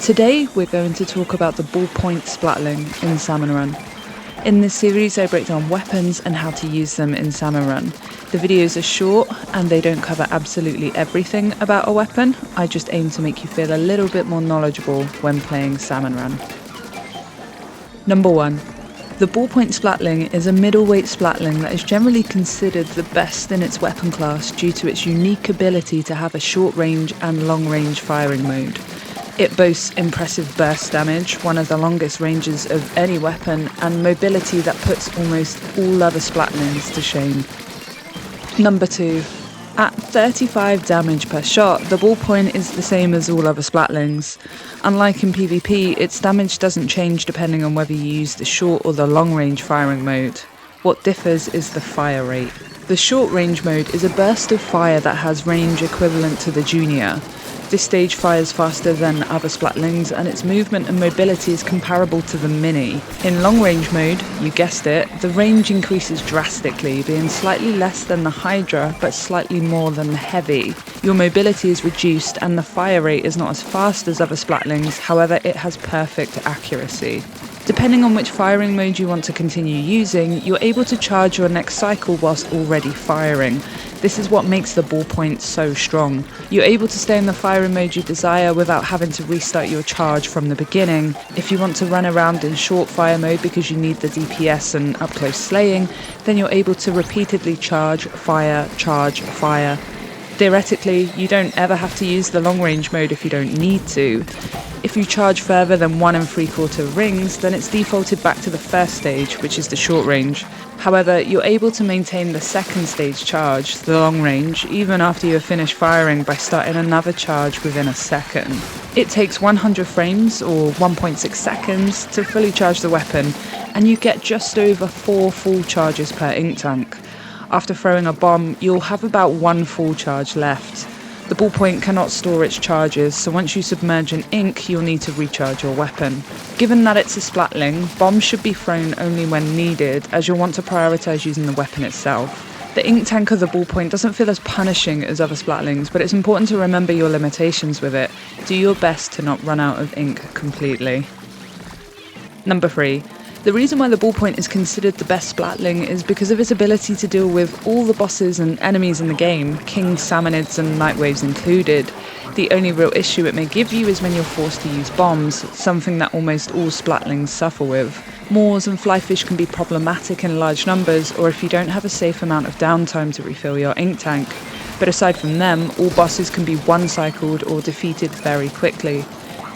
Today we're going to talk about the Ballpoint Splatling in SalmonRun. In this series I break down weapons and how to use them in SalmonRun. The videos are short and they don't cover absolutely everything about a weapon. I just aim to make you feel a little bit more knowledgeable when playing SalmonRun. Number 1. The Ballpoint Splatling is a middleweight splatling that is generally considered the best in its weapon class due to its unique ability to have a short range and long range firing mode. It boasts impressive burst damage, one of the longest ranges of any weapon, and mobility that puts almost all other splatlings to shame. Number 2. At 35 damage per shot, the ballpoint is the same as all other splatlings. Unlike in PvP, its damage doesn't change depending on whether you use the short or the long range firing mode. What differs is the fire rate. The short range mode is a burst of fire that has range equivalent to the junior. This stage fires faster than other splatlings and its movement and mobility is comparable to the mini. In long range mode, you guessed it, the range increases drastically, being slightly less than the Hydra but slightly more than the heavy. Your mobility is reduced and the fire rate is not as fast as other splatlings, however it has perfect accuracy. Depending on which firing mode you want to continue using, you're able to charge your next cycle whilst already firing. This is what makes the ballpoint so strong. You're able to stay in the firing mode you desire without having to restart your charge from the beginning. If you want to run around in short fire mode because you need the DPS and up close slaying, then you're able to repeatedly charge, fire, charge, fire. Theoretically, you don't ever have to use the long range mode if you don't need to. If you charge further than 1 3/4 rings, then it's defaulted back to the first stage, which is the short range. However, you're able to maintain the second stage charge, the long range, even after you have finished firing by starting another charge within a second. It takes 100 frames, or 1.6 seconds, to fully charge the weapon, and you get just over 4 full charges per ink tank. After throwing a bomb, you'll have about 1 full charge left. The ballpoint cannot store its charges, so once you submerge in ink, you'll need to recharge your weapon. Given that it's a splatling, bombs should be thrown only when needed, as you'll want to prioritise using the weapon itself. The ink tank of the ballpoint doesn't feel as punishing as other splatlings, but it's important to remember your limitations with it. Do your best to not run out of ink completely. Number 3. The reason why the ballpoint is considered the best splatling is because of its ability to deal with all the bosses and enemies in the game, kings, salmonids and nightwaves included. The only real issue it may give you is when you're forced to use bombs, something that almost all splatlings suffer with. Moors and flyfish can be problematic in large numbers, or if you don't have a safe amount of downtime to refill your ink tank. But aside from them, all bosses can be one-cycled or defeated very quickly.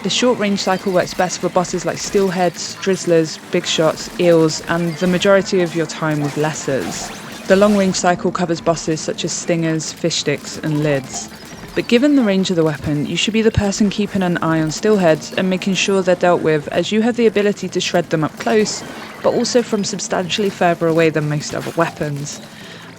The short range cycle works best for bosses like steelheads, drizzlers, big shots, eels, and the majority of your time with lessers. The long range cycle covers bosses such as stingers, fish sticks, and lids. But given the range of the weapon, you should be the person keeping an eye on steelheads and making sure they're dealt with, as you have the ability to shred them up close, but also from substantially further away than most other weapons.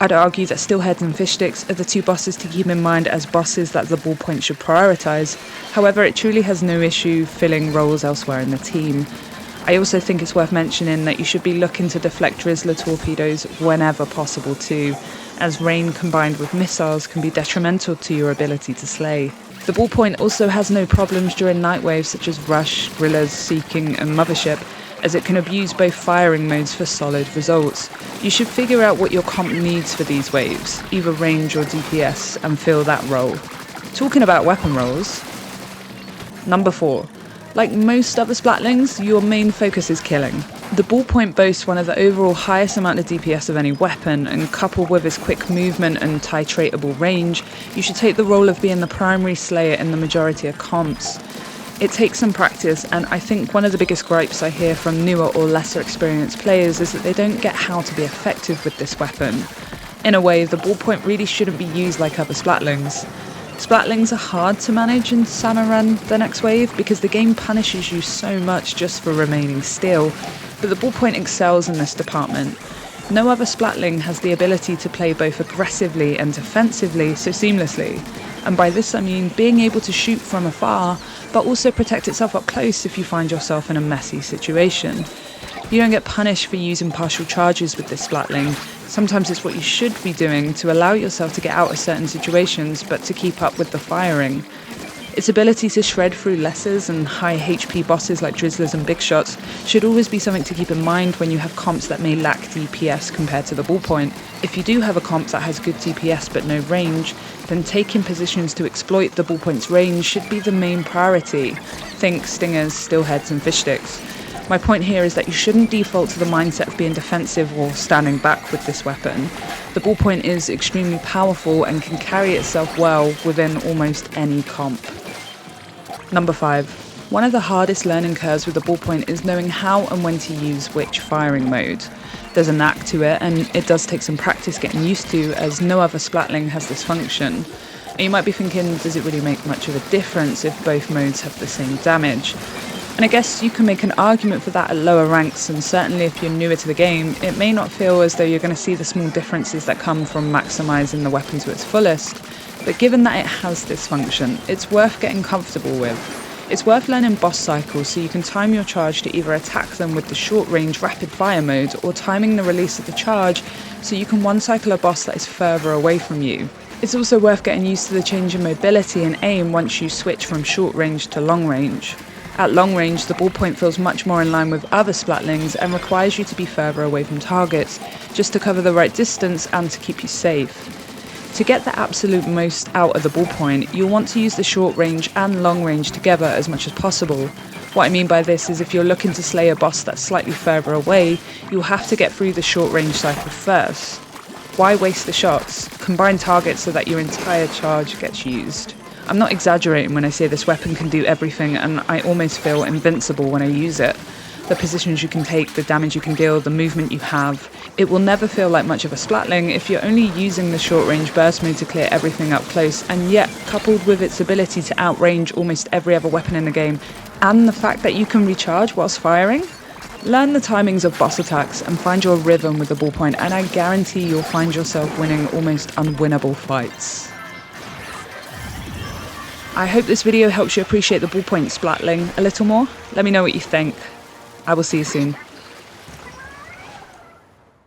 I'd argue that steelheads and fish sticks are the 2 bosses to keep in mind as bosses that the ballpoint should prioritise. However, it truly has no issue filling roles elsewhere in the team. I also think it's worth mentioning that you should be looking to deflect drizzler torpedoes whenever possible too, as rain combined with missiles can be detrimental to your ability to slay. The ballpoint also has no problems during night waves such as rush, drillers, seeking and mothership, as it can abuse both firing modes for solid results. You should figure out what your comp needs for these waves, either range or DPS, and fill that role. Talking about weapon roles, number 4. Like most other splatlings, your main focus is killing. The ballpoint boasts one of the overall highest amount of DPS of any weapon, and coupled with its quick movement and titratable range, you should take the role of being the primary slayer in the majority of comps. It takes some practice, and I think one of the biggest gripes I hear from newer or lesser experienced players is that they don't get how to be effective with this weapon. In a way, the ballpoint really shouldn't be used like other splatlings. Splatlings are hard to manage in SalmonRun the next wave because the game punishes you so much just for remaining still, but the ballpoint excels in this department. No other splatling has the ability to play both aggressively and defensively so seamlessly, and by this I mean being able to shoot from afar, but also protect itself up close if you find yourself in a messy situation. You don't get punished for using partial charges with this splatling. Sometimes it's what you should be doing to allow yourself to get out of certain situations, but to keep up with the firing. Its ability to shred through lessers and high HP bosses like Drizzlers and Big Shots should always be something to keep in mind when you have comps that may lack DPS compared to the ballpoint. If you do have a comp that has good DPS but no range, then taking positions to exploit the ballpoint's range should be the main priority. Think stingers, steelheads and fish sticks. My point here is that you shouldn't default to the mindset of being defensive or standing back with this weapon. The ballpoint is extremely powerful and can carry itself well within almost any comp. Number 5. One of the hardest learning curves with the ballpoint is knowing how and when to use which firing mode. There's a knack to it, and it does take some practice getting used to, as no other Splatling has this function. And you might be thinking, does it really make much of a difference if both modes have the same damage? And I guess you can make an argument for that at lower ranks, and certainly if you're newer to the game, it may not feel as though you're going to see the small differences that come from maximising the weapon to its fullest. But given that it has this function, it's worth getting comfortable with. It's worth learning boss cycles so you can time your charge to either attack them with the short-range rapid-fire mode or timing the release of the charge so you can one-cycle a boss that is further away from you. It's also worth getting used to the change in mobility and aim once you switch from short-range to long-range. At long range, the ballpoint feels much more in line with other Splatlings and requires you to be further away from targets, just to cover the right distance and to keep you safe. To get the absolute most out of the ballpoint, you'll want to use the short range and long range together as much as possible. What I mean by this is if you're looking to slay a boss that's slightly further away, you'll have to get through the short range cycle first. Why waste the shots? Combine targets so that your entire charge gets used. I'm not exaggerating when I say this weapon can do everything, and I almost feel invincible when I use it. The positions you can take, the damage you can deal, the movement you have. It will never feel like much of a Splatling if you're only using the short range burst mode to clear everything up close, and yet coupled with its ability to outrange almost every other weapon in the game, and the fact that you can recharge whilst firing. Learn the timings of boss attacks and find your rhythm with the ballpoint, and I guarantee you'll find yourself winning almost unwinnable fights. I hope this video helps you appreciate the ballpoint Splatling a little more. Let me know what you think. I will see you soon.